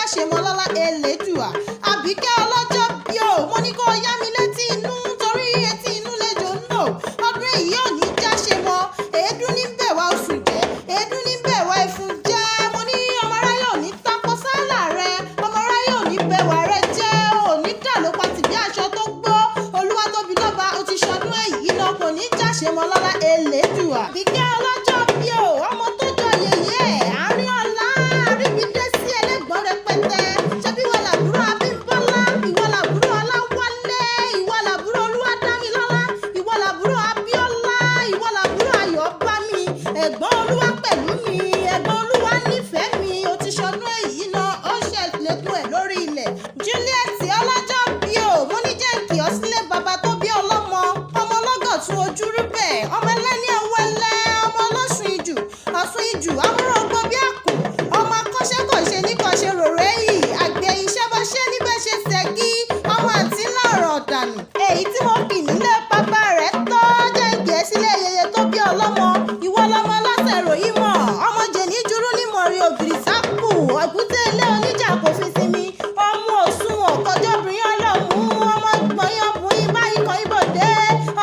jáṣe mọ́ lọ́lá Elédùà. Àbíkẹ́ ọlọ́jọ́ bí o, mo ní kó yá mi létí inú torí etí inú lejò ń lò. Ọdún èyí ò ní jáṣe mọ́, èédú ní bẹ̀ wá oṣù jẹ́, èédú ní bẹ̀ wá ẹfun jẹ́. Mo ní ọmọ aráyé ò ní tako sálà rẹ, ọmọ aráyé ò ní bẹ̀wà rẹ jẹ́, ò ní dà ló pa tìbí aṣọ tó gbó. Olúwa tóbi lọ́ba, o ti ṣọdún èyí lọ, kò ní jáṣe mọ́ lọ́lá Elédùà. Àbíkẹ́ ọlọ́jọ́ bí o, ọmọ tó jọ yèyé ẹ̀, àárín ọ̀la àríbídé sí ẹlẹ́gbọ̀n rẹpẹtẹ. Ṣebí ìwọ làbúrò Abímbọ́lá, ìwọ làbúrò Ọláwálé, ìwọ làbúrò Olúwadámilọ́lá, ìwọ làbúrò Abíọ́lá, ìwọ làbúrò Ayọ̀bámi, ẹ̀gbọ́n Olúwa pẹ̀lú mi, ẹ̀gbọ́n Olúwa nífẹ̀ẹ́ mi, o ti ṣọdún èyí náà, ó ṣẹ̀lẹ̀kùn ẹ̀ lórí ilẹ̀. Juliet ọlọ́jọ́ bí o, mo ní jẹ́ kí ọ sílé bàbá tó bí ọlọ́mọ, ọmọ ọlọ́gọ̀ tún ojú rú bẹ́ẹ̀, ọmọ ẹlẹ́ni ẹwẹ́lẹ́, ọmọ ọlọ́sùn ìjù, ọ̀sùn ìjù, amúrò ogbó bí àkù, ọmọ akọ́ṣẹ́kọ̀ṣe ní kọ́ṣe ròrè yìí, àgbẹ̀ iṣẹ́ bá ṣe níbẹ̀ ṣe ṣẹ́gi, ọmọ àti ńlá ọ̀rọ̀ ọ̀dànù. Èyí tí mo kì nílé bàbá rẹ̀ tọ́ jẹ́ ìgbẹ́ sílé yeye tó bí ọlọ́mọ, ìwọ lọmọ lọ́sẹ̀ ròyìn mọ̀, ọmọ jẹ̀ní jurú ní mọ̀rí ògiri sápù, ọ̀gùtẹ́ ilé oníjà kò fi sinmi, ọmọ òṣùwọ̀n kọjọ́ obìnrin ọlọ́mú, ọmọ gbọ̀nyán bùnyin báyìí kan ibòde,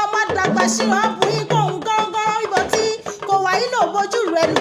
ọmọ dàgbà ṣìrọ̀ bùnyin kò ń gángan ibò tí kò wáyé lò bójú rẹ̀ lù.